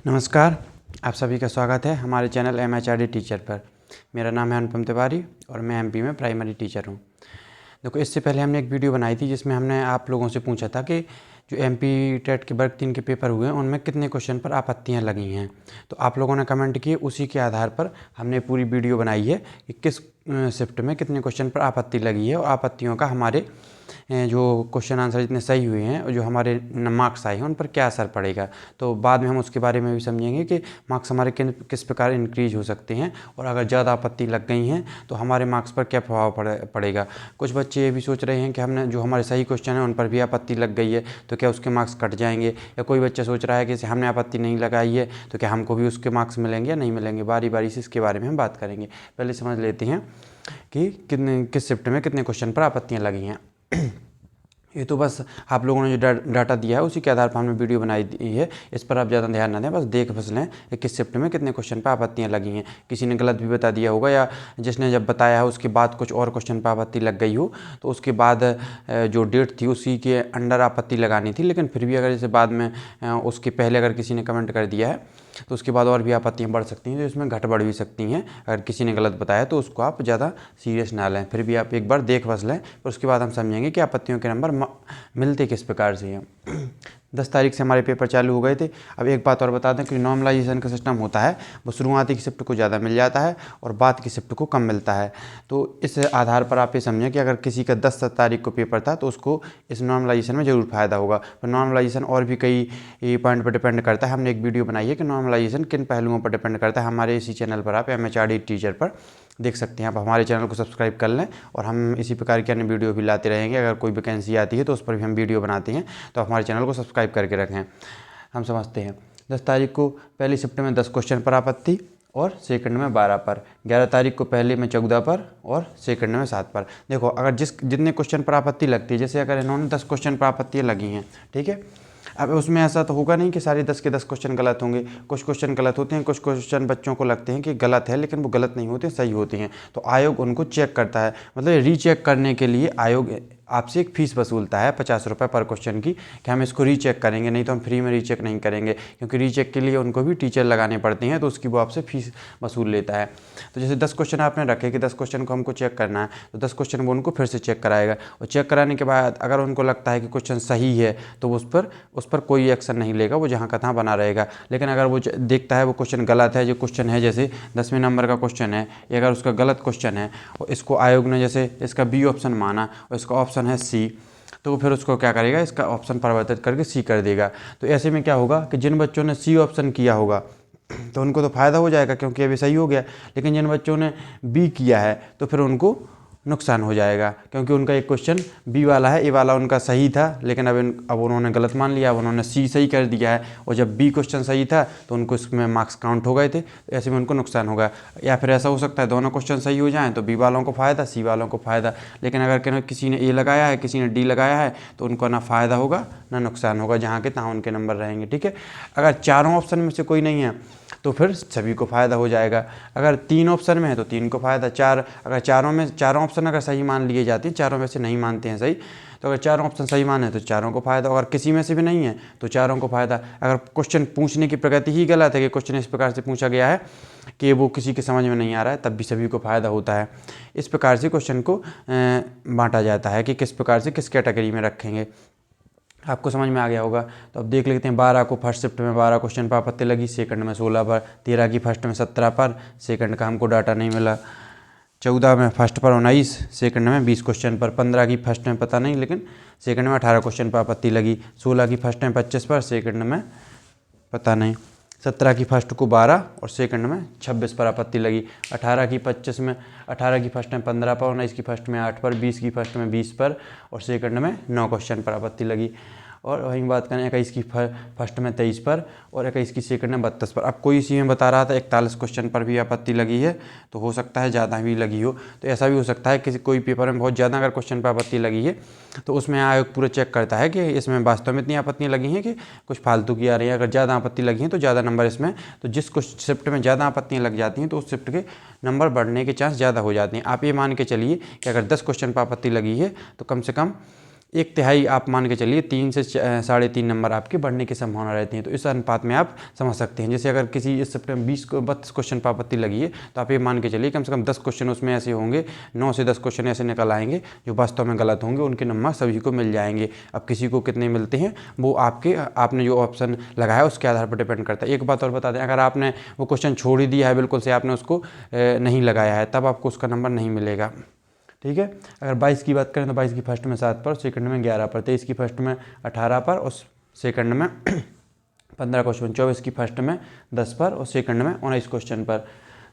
नमस्कार, आप सभी का स्वागत है हमारे चैनल MHRD टीचर पर। मेरा नाम है अनुपम तिवारी और मैं MP में प्राइमरी टीचर हूँ। देखो, इससे पहले हमने एक वीडियो बनाई थी जिसमें हमने आप लोगों से पूछा था कि जो MP टेट के वर्ग 3 के पेपर हुए हैं उनमें कितने क्वेश्चन पर आपत्तियाँ लगी हैं। तो आप लोगों ने कमेंट किए, उसी के आधार पर हमने पूरी वीडियो बनाई है कि किस शिफ्ट में कितने क्वेश्चन पर आपत्ति लगी है और आपत्तियों का हमारे जो क्वेश्चन आंसर जितने सही हुए हैं और जो हमारे मार्क्स आए हैं उन पर क्या असर पड़ेगा। तो बाद में हम उसके बारे में भी समझेंगे कि मार्क्स हमारे किस प्रकार इंक्रीज हो सकते हैं और अगर ज़्यादा आपत्ति लग गई हैं तो हमारे मार्क्स पर क्या प्रभाव पड़ेगा। कुछ बच्चे ये भी सोच रहे हैं कि हमने जो हमारे सही क्वेश्चन हैं उन पर भी आपत्ति लग गई है तो क्या उसके मार्क्स कट जाएंगे, या कोई बच्चा सोच रहा है कि हमने आपत्ति नहीं लगाई है तो क्या हमको भी उसके मार्क्स मिलेंगे या नहीं मिलेंगे। बारी बारी से इसके बारे में हम बात करेंगे। पहले समझ लेते हैं कि किस शिफ्ट में कितने क्वेश्चन पर आपत्तियाँ लगी हैं। ये तो बस आप लोगों ने जो डाटा दिया है उसी के आधार पर हमने वीडियो बनाई दी है। इस पर आप ज़्यादा ध्यान ना दें, बस देख बस लें कि किस शिफ्ट में कितने क्वेश्चन पर आपत्तियाँ लगी हैं। किसी ने गलत भी बता दिया होगा या जिसने जब बताया है उसके बाद कुछ और क्वेश्चन पर आपत्ति लग गई हो तो उसके बाद जो डेट थी उसी के अंडर आपत्ति लगानी थी। लेकिन फिर भी अगर जैसे बाद में उसके पहले अगर किसी ने कमेंट कर दिया है तो उसके बाद और भी आपत्तियाँ बढ़ सकती हैं, तो इसमें घट बढ़ भी सकती हैं। अगर किसी ने गलत बताया तो उसको आप ज़्यादा सीरियस ना लें, फिर भी आप एक बार देख बस लें। फिर उसके बाद हम समझेंगे कि आपत्तियों के नंबर मिलते किस प्रकार से हैं। 10 तारीख से हमारे पेपर चालू हो गए थे। अब एक बात और बता दें कि नॉर्मलाइजेशन का सिस्टम होता है वो शुरुआती की शिफ्ट को ज़्यादा मिल जाता है और बाद की शिफ्ट को कम मिलता है। तो इस आधार पर आप ये समझें कि अगर किसी का 10 तारीख को पेपर था तो उसको इस नॉर्मलाइजेशन में ज़रूर फ़ायदा होगा। तो नॉर्मलाइजेशन और भी कई पॉइंट पर डिपेंड करता है। हमने एक वीडियो बनाई है कि नॉर्मलाइजेशन किन पहलुओं पर डिपेंड करता है। हमारे इसी चैनल पर आप MHRD टीचर पर देख सकते हैं। आप हमारे चैनल को सब्सक्राइब कर लें और हम इसी प्रकार की अन्य वीडियो भी लाते रहेंगे। अगर कोई वैकेंसी आती है तो उस पर भी हम वीडियो बनाते हैं, तो आप हमारे चैनल को सब्सक्राइब करके रखें। हम समझते हैं 10 तारीख को पहली शिफ्ट में 10 क्वेश्चन पर आपत्ति और सेकंड में 12 पर। 11 तारीख को पहले में 14 पर और सेकंड में 7 पर। देखो, अगर जितने क्वेश्चन पर आपत्ति लगती है, जैसे अगर इन्होंने 10 क्वेश्चन पर आपत्तियाँ लगी हैं, ठीक है, अब उसमें ऐसा तो होगा नहीं कि सारे 10 के 10 क्वेश्चन गलत होंगे। कुछ क्वेश्चन गलत होते हैं, कुछ क्वेश्चन बच्चों को लगते हैं कि गलत है, लेकिन वो गलत नहीं होते, सही होते हैं। तो आयोग उनको चेक करता है, मतलब रीचेक करने के लिए आयोग आपसे एक फ़ीस वसूलता है 50 रुपये पर क्वेश्चन की, कि हम इसको रीचेक करेंगे। नहीं तो हम फ्री में रीचेक नहीं करेंगे, क्योंकि रीचेक के लिए उनको भी टीचर लगाने पड़ते हैं, तो उसकी वो आपसे फ़ीस वसूल लेता है। तो जैसे 10 क्वेश्चन आपने रखे कि 10 क्वेश्चन को हमको चेक करना है, तो 10 क्वेश्चन वो उनको फिर से चेक कराएगा और चेक कराने के बाद अगर उनको लगता है कि क्वेश्चन सही है तो उस पर कोई एक्शन नहीं लेगा, वो जहाँ का तहाँ बना रहेगा। लेकिन अगर वो देखता है वो क्वेश्चन गलत है, जो क्वेश्चन है जैसे 10वें नंबर का क्वेश्चन है, अगर उसका गलत क्वेश्चन है और इसको आयोग ने जैसे इसका B ऑप्शन माना और इसका ऑप्शन है C, तो फिर उसको क्या करेगा, इसका ऑप्शन परिवर्तित करके C कर देगा। तो ऐसे में क्या होगा कि जिन बच्चों ने C ऑप्शन किया होगा तो उनको तो फ़ायदा हो जाएगा क्योंकि अभी सही हो गया, लेकिन जिन बच्चों ने B किया है तो फिर उनको नुकसान हो जाएगा, क्योंकि उनका एक क्वेश्चन B वाला है, A वाला उनका सही था, लेकिन अब उन्होंने गलत मान लिया, अब उन्होंने C सही कर दिया है और जब B क्वेश्चन सही था तो उनको इसमें मार्क्स काउंट हो गए थे, तो ऐसे में उनको नुकसान होगा। या फिर ऐसा हो सकता है दोनों क्वेश्चन सही हो जाएँ तो B वालों को फ़ायदा, C वालों को फ़ायदा। लेकिन अगर किसी ने A लगाया है, किसी ने D लगाया है, तो उनको ना फ़ायदा होगा ना नुकसान होगा, जहाँ के तहाँ उनके नंबर रहेंगे, ठीक है। अगर चारों ऑप्शन में से कोई नहीं है तो फिर सभी को फ़ायदा हो जाएगा। अगर 3 ऑप्शन में है तो 3 को फ़ायदा, अगर चारों ऑप्शन अगर सही मान लिए जाते हैं, चारों में से नहीं मानते हैं सही, तो अगर चारों ऑप्शन सही माने तो चारों को फ़ायदा, अगर किसी में से भी नहीं है तो चारों को फ़ायदा। अगर क्वेश्चन पूछने की प्रगति ही गलत है कि क्वेश्चन इस प्रकार से पूछा गया है कि वो किसी के समझ में नहीं आ रहा है, तब भी सभी को फ़ायदा होता है। इस प्रकार से क्वेश्चन को बांटा जाता है कि किस प्रकार से किस कैटेगरी में रखेंगे। आपको समझ में आ गया होगा। तो अब देख लेते हैं 12 को फर्स्ट शिफ्ट में 12 क्वेश्चन पर आपत्ति लगी, सेकंड में 16 पर, 13 की फर्स्ट में 17 पर, सेकंड का हमको डाटा नहीं मिला, 14 में फर्स्ट पर 19, सेकंड में 20 क्वेश्चन पर, 15 की फर्स्ट में पता नहीं, लेकिन सेकंड में 18 क्वेश्चन पर आपत्ति लगी, 16 की फर्स्ट में 25 पर, सेकंड में पता नहीं, 17 की फर्स्ट को 12 और सेकंड में 26 पर आपत्ति लगी, 18 की फर्स्ट में 15 पर, 19 की फर्स्ट में 8 पर, 20 की फर्स्ट में 20 पर और सेकंड में 9 क्वेश्चन पर आपत्ति लगी। और वहीं बात करें 21 की फर्स्ट में 23 पर और 21 की सेकंड में 32 पर। अब कोई इसी में बता रहा था 41 क्वेश्चन पर भी आपत्ति लगी है, तो हो सकता है ज़्यादा भी लगी हो। तो ऐसा भी हो सकता है किसी कोई पेपर में बहुत ज़्यादा अगर क्वेश्चन पर आपत्ति लगी है तो उसमें आयोग पूरा चेक करता है कि इसमें वास्तव में इतनी आपत्तियाँ लगी हैं कि कुछ फालतू की आ रही है। अगर ज़्यादा आपत्ति लगी हैं तो ज़्यादा नंबर इसमें, तो जिस शिफ्ट में ज़्यादा आपत्तियाँ लग जाती हैं तो उस शिफ्ट के नंबर बढ़ने के चांस ज़्यादा हो जाते हैं। आप ये मान के चलिए कि अगर 10 क्वेश्चन पर आपत्ति लगी है तो कम से कम एक तिहाई आप मान के चलिए 3 से 3.5 नंबर आपके बढ़ने की संभावना रहती है। तो इस अनुपात में आप समझ सकते हैं। जैसे अगर किसी इस सप्ताह में 32 क्वेश्चन पर आपत्ति लगी है तो आप ये मान के चलिए कम से कम 10 क्वेश्चन उसमें ऐसे होंगे, 9 से 10 क्वेश्चन ऐसे निकल आएंगे जो वास्तव में गलत होंगे, उनके नंबर सभी को मिल जाएंगे। अब किसी को कितने मिलते हैं वो आपने जो ऑप्शन लगाया है उसके आधार पर डिपेंड करता है। एक बात और बता दें, अगर आपने वो क्वेश्चन छोड़ ही दिया है बिल्कुल से, आपने उसको नहीं लगाया है, तब आपको उसका नंबर नहीं मिलेगा। ठीक है। अगर 22 की बात करें तो 22 की फर्स्ट में 7 पर, सेकंड में 11 पर, 23 की फर्स्ट में 18 पर और सेकंड में 15 क्वेश्चन, 24 की फर्स्ट में 10 पर और सेकंड में 19 क्वेश्चन पर,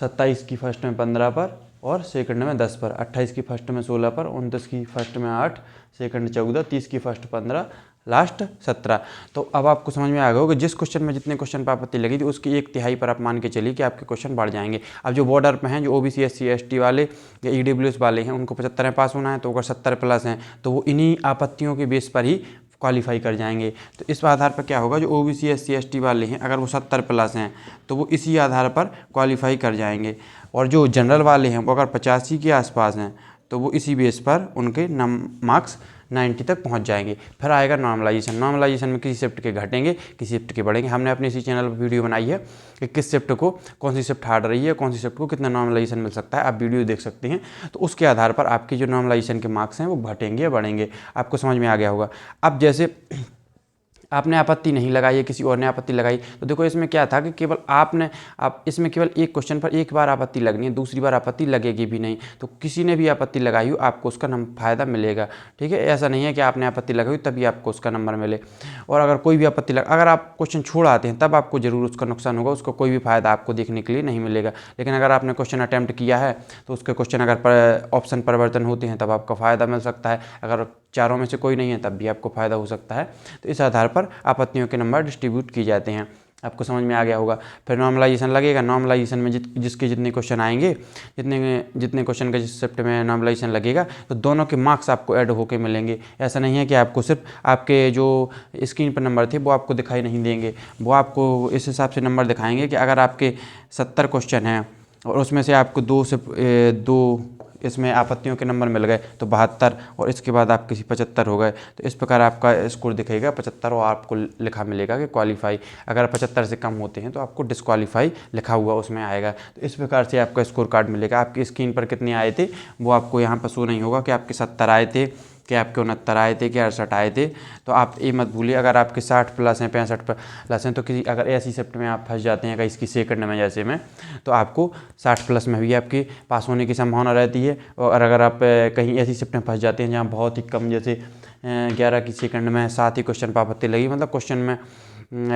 27 की फर्स्ट में 15 पर और सेकंड में 10 पर, 28 की फर्स्ट में 16 पर, 29 की फर्स्ट में 8, सेकंड 14, 30 की फर्स्ट 15, लास्ट 17। तो अब आपको समझ में आ गया होगा जिस क्वेश्चन में जितने क्वेश्चन पर आपत्ति लगी थी उसकी एक तिहाई पर आप मान के चलिए कि आपके क्वेश्चन बढ़ जाएंगे। अब जो बॉर्डर पे हैं, जो ओबीसी SC ST वाले या EWS वाले हैं, उनको 75 में पास होना है, तो अगर 70 प्लस हैं तो वो इन्हीं आपत्तियों के बेस पर ही क्वालिफाई कर जाएंगे। तो इस आधार पर क्या होगा, जो ओबीसी SC ST वाले हैं अगर वो 70 प्लस हैं तो वो इसी आधार पर क्वालिफाई कर जाएंगे, और जो जनरल वाले हैं वो अगर 85 के आसपास हैं तो वो इसी बेस पर उनके मार्क्स 90 तक पहुंच जाएंगे। फिर आएगा नॉर्मलाइजेशन। नॉर्मलाइजेशन में किसी शिफ्ट के घटेंगे, किसी शिफ्ट के बढ़ेंगे। हमने अपने इसी चैनल पर वीडियो बनाई है कि किस शिफ्ट को कौन सी शिफ्ट हार्ड रही है, कौन सी शिफ्ट को कितना नॉर्मलाइजेशन मिल सकता है, आप वीडियो देख सकते हैं। तो उसके आधार पर आपके जो नॉर्मलाइजेशन के मार्क्स हैं वो घटेंगे या बढ़ेंगे, आपको समझ में आ गया होगा। अब जैसे आपने आपत्ति नहीं लगाई है, किसी और ने आपत्ति लगाई, तो देखो इसमें क्या था कि केवल आप इसमें केवल एक क्वेश्चन पर एक बार आपत्ति लगनी है, दूसरी बार आपत्ति लगेगी भी नहीं। तो किसी ने भी आपत्ति लगाई हो आपको उसका फ़ायदा मिलेगा। ठीक है, ऐसा नहीं है कि आपने आपत्ति लगाई तभी आपको उसका नंबर मिले। और अगर कोई भी आपत्ति अगर आप क्वेश्चन छोड़ आते हैं तब आपको ज़रूर उसका नुकसान होगा, उसका कोई भी फ़ायदा आपको देखने के लिए नहीं मिलेगा। लेकिन अगर आपने क्वेश्चन अटैम्प्ट किया है तो उसके क्वेश्चन अगर ऑप्शन परिवर्तन होते हैं तब आपका फ़ायदा मिल सकता है। अगर चारों में से कोई नहीं है तब भी आपको फ़ायदा हो सकता है। तो इस आधार पर आपत्तियों के नंबर डिस्ट्रीब्यूट किए जाते हैं। आपको समझ में आ गया होगा। फिर नॉर्मलाइजेशन लगेगा। नॉर्मलाइजेशन में जिसके जितने क्वेश्चन आएंगे, जितने क्वेश्चन का जिस शिफ्ट में नॉर्मलाइजेशन लगेगा तो दोनों के मार्क्स आपको ऐड होके मिलेंगे। ऐसा नहीं है कि आपको सिर्फ आपके जो स्क्रीन पर नंबर थे वो आपको दिखाई नहीं देंगे, वो आपको इस हिसाब से नंबर दिखाएंगे कि अगर आपके 70 क्वेश्चन हैं और उसमें से आपको 2 इसमें आपत्तियों के नंबर मिल गए तो 72, और इसके बाद आप किसी 75 हो गए, तो इस प्रकार आपका स्कोर दिखेगा 75 और आपको लिखा मिलेगा कि क्वालिफाई। अगर 75 से कम होते हैं तो आपको डिस्क्वालीफाई लिखा हुआ उसमें आएगा। तो इस प्रकार से आपका स्कोर कार्ड मिलेगा। आपकी स्क्रीन पर कितने आए थे वो आपको यहाँ पर शो नहीं होगा कि आपके 70 आए थे, कि आपके 69 आए थे, कि 68 आए थे। तो आप ये मत भूलिए, अगर आपके 60 प्लस हैं, 65 प्लस हैं, तो किसी अगर ऐसी शिफ्ट में आप फंस जाते हैं कहीं इसकी सेकंड में जैसे में, तो आपको 60 प्लस में भी आपके पास होने की संभावना रहती है। और अगर आप कहीं ऐसी शिफ्ट में फंस जाते हैं जहाँ बहुत ही कम, जैसे 11 की सेकंड में 7 ही क्वेश्चन पर आपत्ति लगी, मतलब क्वेश्चन में,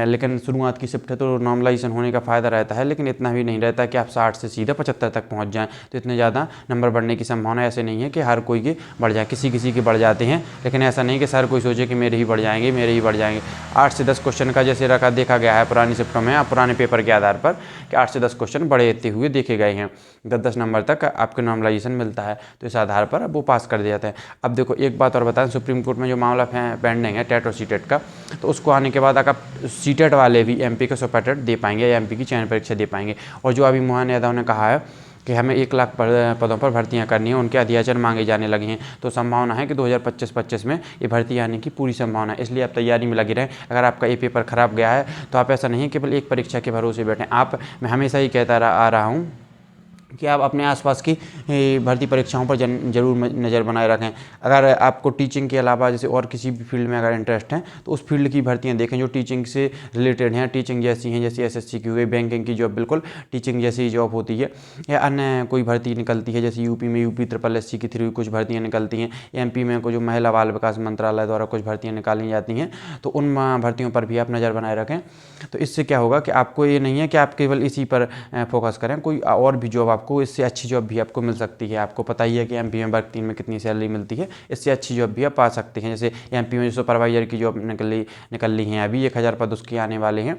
लेकिन शुरुआत की शिफ्ट है तो नॉर्मलाइजेशन होने का फ़ायदा रहता है, लेकिन इतना भी नहीं रहता कि आप 60 से सीधा 75 तक पहुंच जाएं। तो इतने ज़्यादा नंबर बढ़ने की संभावना ऐसे नहीं है कि हर कोई के बढ़ जाए, किसी किसी के बढ़ जाते हैं, लेकिन ऐसा नहीं कि हर कोई सोचे कि मेरे ही बढ़ जाएंगे, मेरे ही बढ़ जाएंगे। 8 से 10 क्वेश्चन का जैसे देखा गया है पुरानी शिफ्टों में, पुराने पेपर के आधार पर, कि 8 से 10 क्वेश्चन बढ़ते हुए देखे गए हैं। 10-10 नंबर तक आपको नॉर्मलाइजेशन मिलता है, तो इस आधार पर वो पास कर दिया जाता है। अब देखो एक बात और बताएं, सुप्रीम कोर्ट में जो मामला पेंडिंग है टेट और सीटेट का, तो उसको आने के बाद अगर सीटेट वाले भी एमपी का सुपर टेट दे पाएंगे या एमपी की चयन परीक्षा दे पाएंगे। और जो अभी मोहन यादव ने कहा है कि हमें 1 लाख पदों पर भर्तियां करनी है, उनके अध्याचन मांगे जाने लगे हैं, तो संभावना है कि 2025-25 में ये भर्ती आने की पूरी संभावना है। इसलिए आप तैयारी में लगे रहें। अगर आपका ये पेपर खराब गया है तो आप ऐसा नहीं है केवल एक परीक्षा के भरोसे बैठें। मैं हमेशा ही कहता आ रहा हूँ कि आप अपने आसपास की भर्ती परीक्षाओं पर जरूर नज़र बनाए रखें। अगर आपको टीचिंग के अलावा जैसे और किसी भी फील्ड में अगर इंटरेस्ट है तो उस फील्ड की भर्तियां देखें जो टीचिंग से रिलेटेड हैं, टीचिंग जैसी हैं, जैसे एसएससी की हुई, बैंकिंग की जॉब बिल्कुल टीचिंग जैसी जॉब होती है, या अन्य कोई भर्ती निकलती है, जैसे यूपी में UP-SSC के थ्रू कुछ भर्तियाँ निकलती हैं, एमपी में को जो महिला बाल विकास मंत्रालय द्वारा कुछ भर्तियाँ निकाली जाती हैं, तो उन भर्तियों पर भी आप नज़र बनाए रखें। तो इससे क्या होगा कि आपको ये नहीं है कि आप केवल इसी पर फोकस करें, कोई और भी जॉब आपको इससे अच्छी जॉब भी आपको मिल सकती है। आपको पता ही है कि एमपी में वर्ग 3 में कितनी सैलरी मिलती है, इससे अच्छी जॉब भी आप पा सकते हैं। जैसे एमपी में जो सुपरवाइजर की जॉब निकल ली हैं, अभी 1000 पद उसके आने वाले हैं,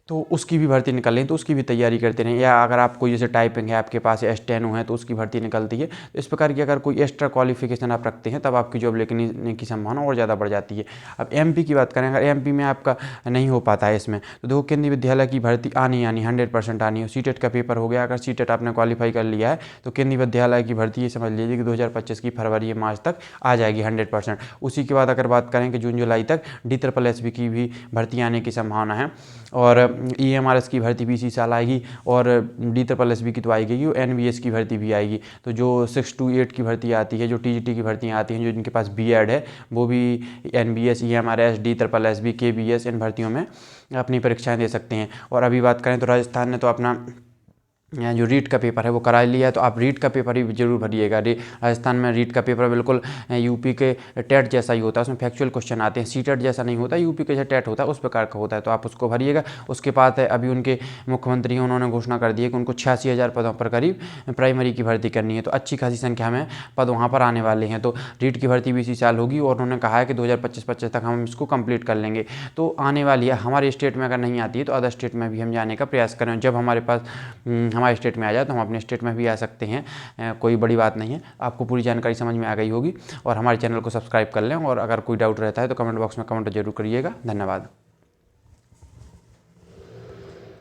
तो उसकी भी भर्ती निकल रही है, तो उसकी भी तैयारी करते रहें। या अगर आप कोई जैसे टाइपिंग है आपके पास, स्टेनो है, तो उसकी भर्ती निकलती है। तो इस प्रकार की अगर कोई एक्स्ट्रा क्वालिफिकेशन आप रखते हैं तब आपकी जॉब लेने की संभावना और ज़्यादा बढ़ जाती है। अब एमपी की बात करें, अगर एमपी में आपका नहीं हो पाता है इसमें, तो देखो केंद्रीय विद्यालय की भर्ती आनी 100% आनी है। सीटेट का पेपर हो गया, अगर सीटेट आपने क्वालिफाई कर लिया है तो केंद्रीय विद्यालय की भर्ती ये समझ लीजिए कि 2025 की फरवरी या मार्च तक आ जाएगी 100%। उसी के बाद अगर बात करें कि जून जुलाई तक DSSB की भी भर्ती आने की संभावना है, और EMRS की भर्ती भी इसी साल आएगी, और DSSB की तो आएगी, NVS की भर्ती भी आएगी। तो जो 6 to 8 की भर्ती आती है, जो TGT की भर्तियाँ आती हैं, जो जिनके पास BEd है, वो भी NBS, EMRS, DSSB, KBS इन भर्तियों में अपनी परीक्षाएं दे सकते हैं। और अभी बात करें तो राजस्थान ने तो अपना जो रीट का पेपर है वो करा लिया है, तो आप रीट का पेपर ही जरूर भरिएगा। राजस्थान में रीट का पेपर बिल्कुल यूपी के टेट जैसा ही होता है, उसमें फैक्चुअल क्वेश्चन आते हैं। सीटेट जैसा नहीं होता, यूपी के जैसा टेट होता है, उस प्रकार का होता है, तो आप उसको भरिएगा। उसके बाद अभी उनके मुख्यमंत्री हैं, उन्होंने घोषणा कर दी है कि उनको 86,000 पदों पर करीब प्राइमरी की भर्ती करनी है, तो अच्छी खासी संख्या में पद वहाँ पर आने वाले हैं। तो रीट की भर्ती भी इसी साल होगी, और उन्होंने कहा है कि 2025 तक हम इसको कंप्लीट कर लेंगे। तो आने वाली है। हमारे स्टेट में अगर नहीं आती है तो अदर स्टेट में भी हम जाने का प्रयास करें। जब हमारे पास हमारे स्टेट में आ जाए तो हम अपने स्टेट में भी आ सकते हैं, कोई बड़ी बात नहीं है। आपको पूरी जानकारी समझ में आ गई होगी, और हमारे चैनल को सब्सक्राइब कर लें, और अगर कोई डाउट रहता है तो कमेंट बॉक्स में कमेंट जरूर करिएगा। धन्यवाद।